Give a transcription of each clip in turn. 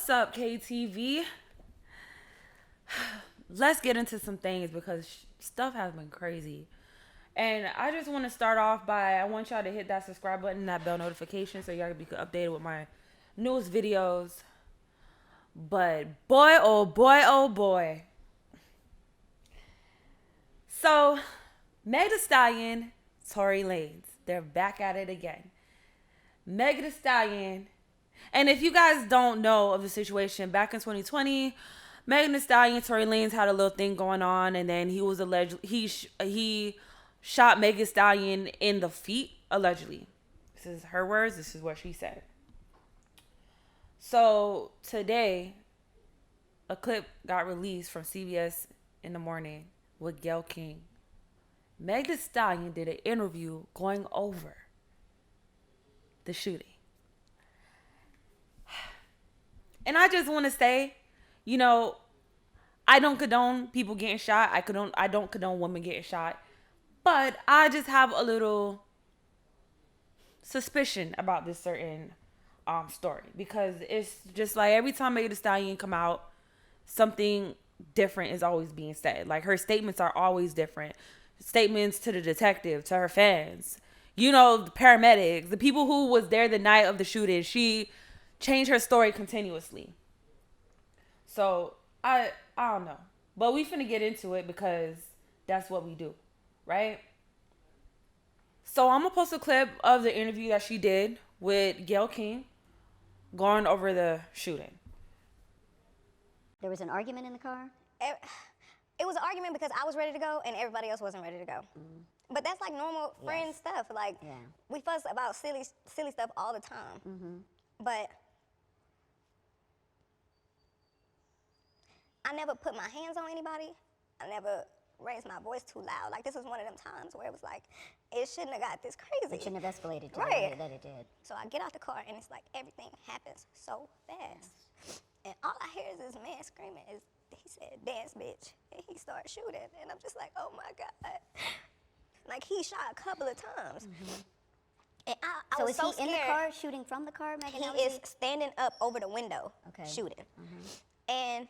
What's up, KTV? Let's get into some things because stuff has been crazy. And I just want to start off by I want y'all to hit that subscribe button, that bell notification, so y'all can be updated with my newest videos. But boy, oh boy, oh boy. So, Meg Thee Stallion, Tory Lanez, they're back at it again. Meg Thee Stallion, and if you guys don't know of the situation, back in 2020, Meg Thee Stallion, Tory Lanez had a little thing going on, and then he was alleged he shot Meg Thee Stallion in the feet allegedly. This is her words. This is what she said. So today, a clip got released from CBS in the morning with Gayle King. Meg Thee Stallion did an interview going over the shooting. And I just want to say, you know, I don't condone people getting shot. I don't condone women getting shot. But I just have a little suspicion about this certain story. Because it's just like every time Meg Thee Stallion come out, something different is always being said. Like her statements are always different. Statements to the detective, to her fans, you know, the paramedics, the people who was there the night of the shooting. She changed her story continuously. So I don't know. But we finna get into it because that's what we do, right? So I'm gonna post a clip of the interview that she did with Gayle King going over the shooting. There was an argument in the car? It was an argument because I was ready to go and everybody else wasn't ready to go. Mm. But that's like normal friend stuff. Like, we fuss about silly stuff all the time. Mm-hmm. But I never put my hands on anybody. I never raised my voice too loud. Like, this was one of them times where it was like, it shouldn't have got this crazy. It shouldn't have escalated to right. the way that it did. So I get out the car and it's like everything happens so fast. Yes. And all I hear is this man screaming, he said, "Dance, bitch." And he started shooting. And I'm just like, oh my God. Like, he shot a couple of times. Mm-hmm. And I was so scared. In the car, shooting from the car, Megan? He is standing up over the window, shooting. Mm-hmm. And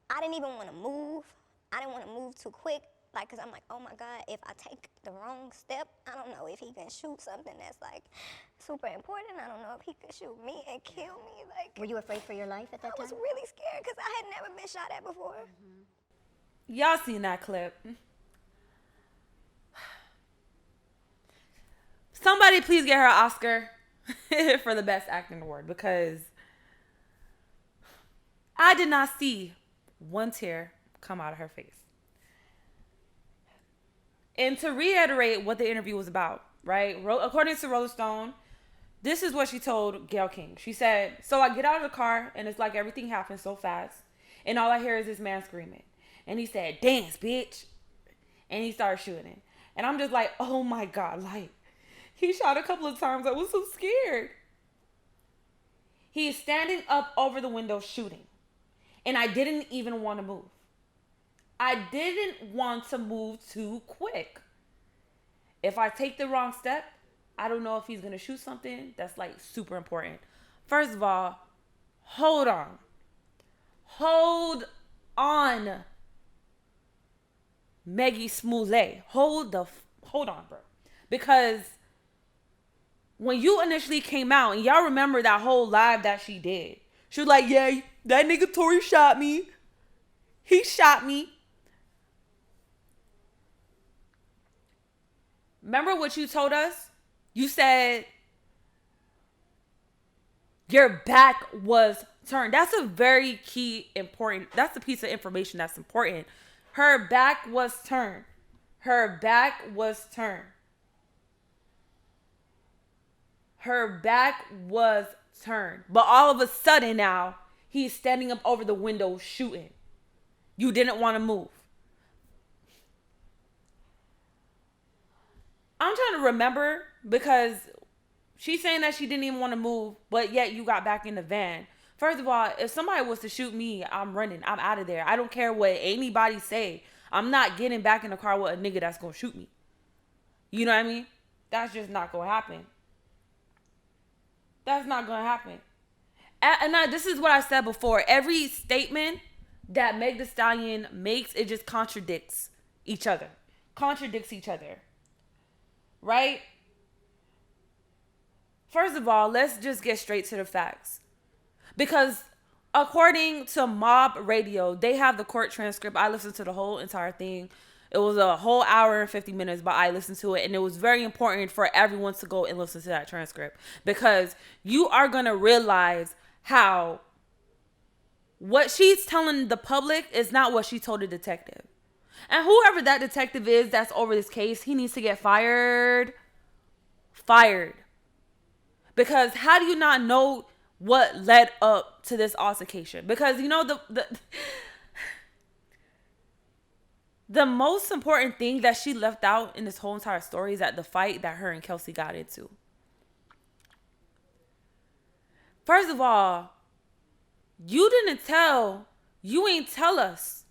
I didn't even want to move. I didn't want to move too quick. Like, cause I'm like, oh my God, if I take the wrong step, I don't know if he can shoot something that's like super important. I don't know if he could shoot me and kill me. Like, were you afraid for your life at that time? I was really scared because I had never been shot at before. Mm-hmm. Y'all seen that clip? Somebody please get her an Oscar for the best acting award, because I did not see one tear come out of her face. And to reiterate what the interview was about, right? According to Rolling Stone, this is what she told Gayle King. She said, so I get out of the car and it's like everything happened so fast. And all I hear is this man screaming. And he said, "Dance, bitch." And he started shooting. And I'm just like, oh my God. Like, he shot a couple of times. I was so scared. He is standing up over the window shooting. And I didn't even want to move. I didn't want to move too quick. If I take the wrong step, I don't know if he's going to shoot something that's like super important. First of all, hold on. Hold on. Maggie Smollett. Hold on, bro. Because when you initially came out, and y'all remember that whole live that she did, she was like, yeah, that nigga Tory shot me. He shot me. Remember what you told us? You said your back was turned. That's a very key important. That's a piece of information that's important. Her back was turned. Her back was turned. Her back was turned. But all of a sudden now, he's standing up over the window shooting. You didn't want to move. I'm trying to remember, because she's saying that she didn't even want to move, but yet you got back in the van. First of all, if somebody was to shoot me, I'm running. I'm out of there. I don't care what anybody say. I'm not getting back in the car with a nigga that's going to shoot me. You know what I mean? That's just not going to happen. That's not going to happen. this is what I said before. Every statement that Meg Thee Stallion makes, it just contradicts each other. Right? First of all, let's just get straight to the facts. Because according to Mob Radio, they have the court transcript. I listened to the whole entire thing. It was a whole hour and 50 minutes, but I listened to it. And it was very important for everyone to go and listen to that transcript. Because you are going to realize how what she's telling the public is not what she told the detective. And whoever that detective is that's over this case, he needs to get fired. Because how do you not know what led up to this altercation? Because, you know, the most important thing that she left out in this whole entire story is that the fight that her and Kelsey got into. First of all, you ain't tell us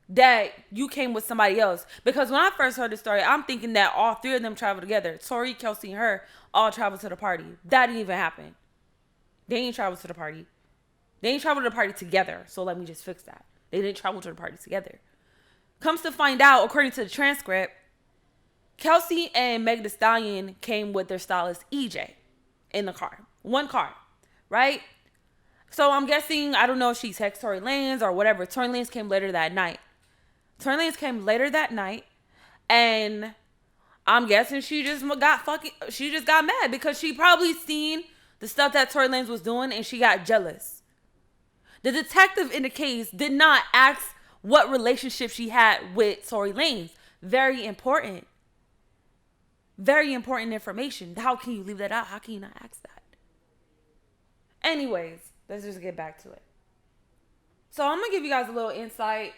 that you came with somebody else. Because when I first heard the story, I'm thinking that all three of them traveled together. Tory, Kelsey, and her all traveled to the party. That didn't even happen. They ain't traveled to the party. They ain't traveled to the party together. So let me just fix that. They didn't travel to the party together. Comes to find out, according to the transcript, Kelsey and Meg Thee Stallion came with their stylist EJ in the car. One car, right? So I'm guessing, I don't know if she texted Tory Lanez or whatever. Tory Lanez came later that night. And I'm guessing she just got mad because she probably seen the stuff that Tory Lanez was doing and she got jealous. The detective in the case did not ask what relationship she had with Tory Lanez. Very important. Very important information. How can you leave that out? How can you not ask that? Anyways, let's just get back to it. So I'm going to give you guys a little insight.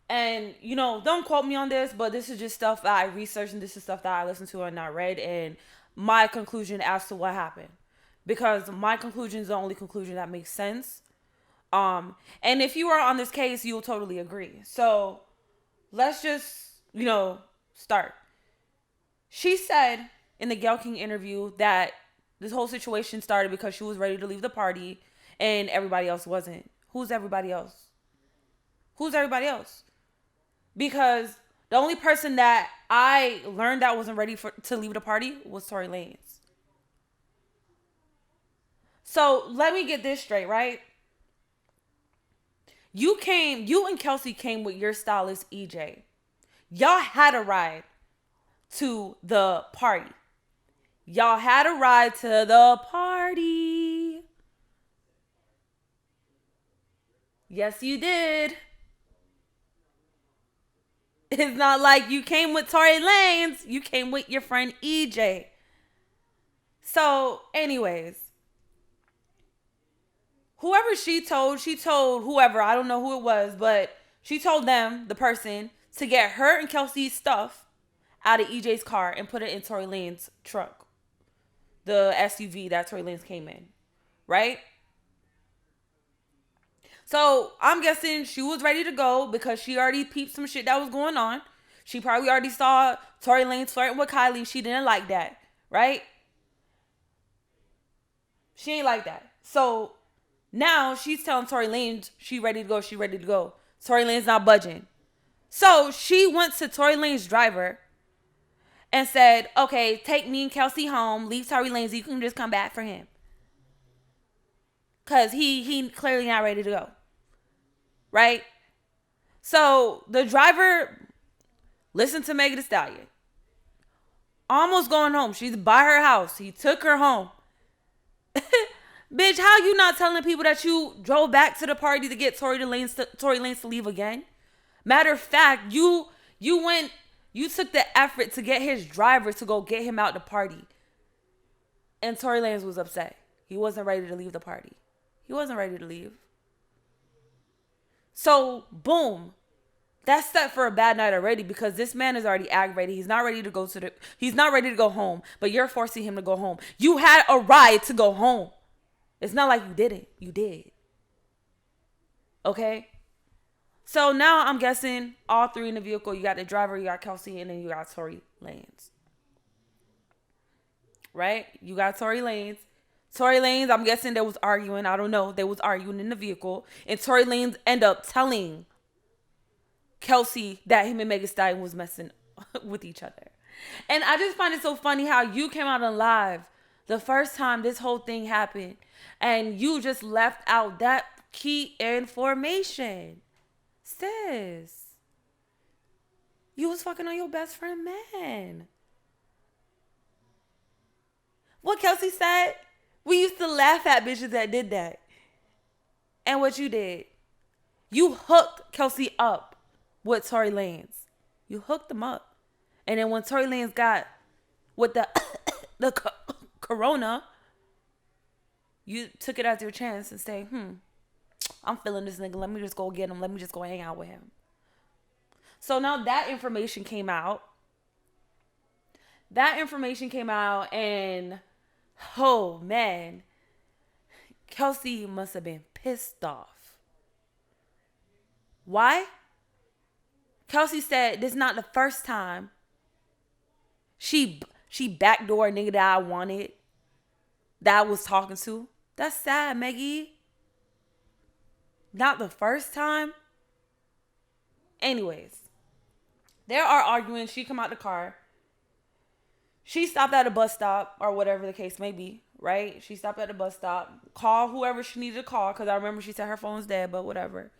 And, you know, don't quote me on this, but this is just stuff that I researched and this is stuff that I listened to and I read and my conclusion as to what happened. Because my conclusion is the only conclusion that makes sense. And if you are on this case, you'll totally agree. So let's just, you know, start. She said in the Gayle King interview that this whole situation started because she was ready to leave the party and everybody else wasn't. Who's everybody else? Because the only person that I learned that wasn't ready to leave the party was Tory Lanez. So let me get this straight, right? You and Kelsey came with your stylist EJ. Y'all had a ride to the party. Yes, you did. It's not like you came with Tory Lanez. You came with your friend EJ. So, anyways. Whoever she told whoever, I don't know who it was, but she told them, the person, to get her and Kelsey's stuff out of EJ's car and put it in Tory Lanez's truck. The SUV that Tory Lanez came in. Right? So I'm guessing she was ready to go because she already peeped some shit that was going on. She probably already saw Tory Lanez flirting with Kylie. She didn't like that. Right? She ain't like that. So now she's telling Tory Lanez she ready to go. Tory Lanez not budging. So she went to Tory Lanez's driver and said, okay, take me and Kelsey home. Leave Tory Lanez. You can just come back for him. Because he clearly not ready to go. Right? So the driver listened to Meg Thee Stallion. Almost going home. She's by her house. He took her home. Bitch, how you not telling people that you drove back to the party to get Tory Lanez to leave again? Matter of fact, you took the effort to get his driver to go get him out the party. And Tory Lanez was upset. He wasn't ready to leave the party. He wasn't ready to leave. So, boom. That's set for a bad night already because this man is already aggravated. He's not ready to go home, but you're forcing him to go home. You had a ride to go home. It's not like you didn't. You did. Okay? So now I'm guessing all three in the vehicle. You got the driver, you got Kelsey, and then you got Tory Lanez. Right? You got Tory Lanez. Tory Lanez, I'm guessing they was arguing. I don't know. They was arguing in the vehicle. And Tory Lanez end up telling Kelsey that him and Megan Stallion was messing with each other. And I just find it so funny how you came out on live the first time this whole thing happened. And you just left out that key information. Sis. You was fucking on your best friend man. What Kelsey said, we used to laugh at bitches that did that. And what you did, you hooked Kelsey up with Tory Lanez. You hooked them up. And then when Tory Lanez got with the corona, you took it as your chance and say, I'm feeling this nigga. Let me just go get him. Let me just go hang out with him. So now that information came out. And oh man, Kelsey must have been pissed off. Why? Kelsey said this is not the first time she backdoor a nigga that I wanted, that I was talking to. That's sad, Maggie. Not the first time. Anyways, they are arguing. She come out the car. She stopped at a bus stop or whatever the case may be, right? She stopped at the bus stop. Call whoever she needed to call, because I remember she said her phone's dead, but whatever.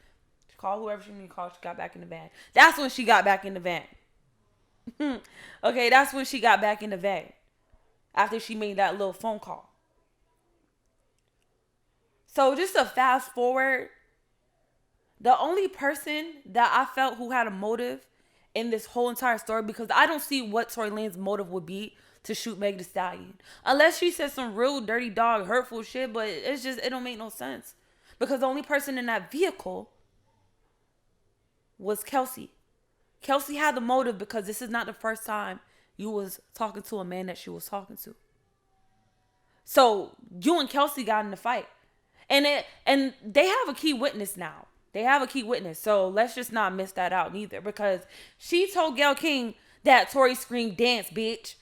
She called whoever she needed to call. She got back in the van. That's when she got back in the van. Okay, that's when she got back in the van. After she made that little phone call. So just to fast forward, the only person that I felt who had a motive in this whole entire story, because I don't see what Tory Lanez's motive would be to shoot Meg Thee Stallion. Unless she said some real dirty dog, hurtful shit, but it don't make no sense. Because the only person in that vehicle was Kelsey. Kelsey had the motive because this is not the first time you was talking to a man that she was talking to. So you and Kelsey got in the fight. And they have a key witness now. They have a key witness. So let's just not miss that out neither. Because she told Gayle King that Tory screamed, "Dance, bitch."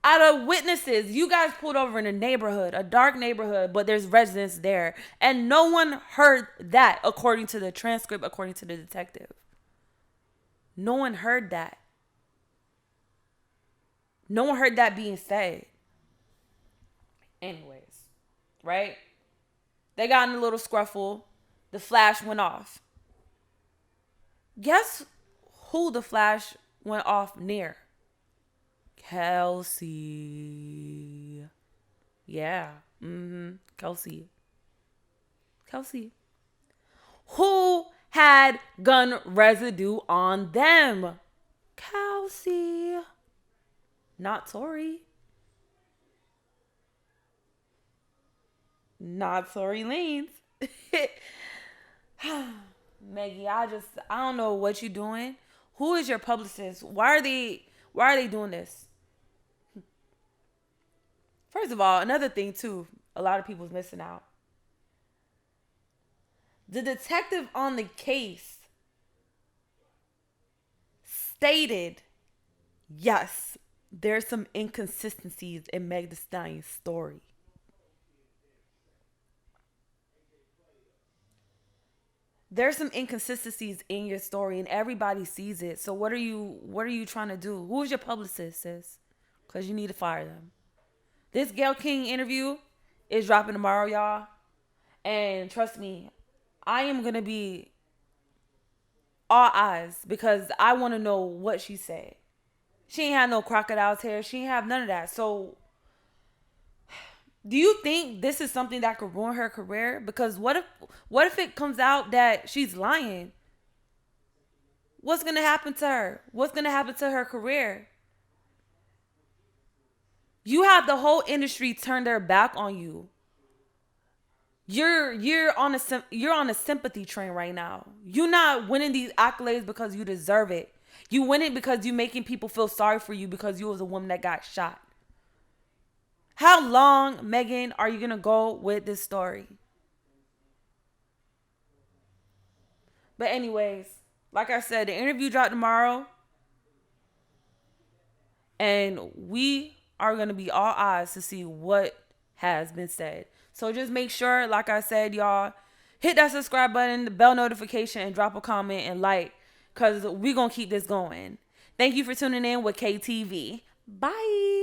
Out of witnesses, you guys pulled over in a neighborhood, a dark neighborhood, but there's residents there. And no one heard that, according to the transcript, according to the detective. No one heard that. No one heard that being said. Anyways, right? They got in a little scruffle. The flash went off. Guess who the flash went off near? Kelsey. Yeah. Kelsey. Who had gun residue on them? Kelsey. Not Tory. Not Tory Lanez. Maggie, I don't know what you're doing. Who is your publicist? Why are they doing this? First of all, another thing too, a lot of people's missing out. The detective on the case stated, yes, there's some inconsistencies in Meg Thee Stallion's story. There's some inconsistencies in your story and everybody sees it. So what are you trying to do? Who is your publicist, sis? Because you need to fire them. This Gayle King interview is dropping tomorrow, y'all. And trust me, I am going to be all eyes because I want to know what she said. She ain't had no crocodile tears. She ain't have none of that. So do you think this is something that could ruin her career? Because what if it comes out that she's lying? What's going to happen to her? What's going to happen to her career? You have the whole industry turn their back on you. You're on a sympathy train right now. You're not winning these accolades because you deserve it. You win it because you're making people feel sorry for you because you was a woman that got shot. How long, Megan, are you going to go with this story? But anyways, like I said, the interview dropped tomorrow. And we are going to be all eyes to see what has been said. So just make sure, like I said, y'all, hit that subscribe button, the bell notification, and drop a comment and like, because we going to keep this going. Thank you for tuning in with KTV. Bye.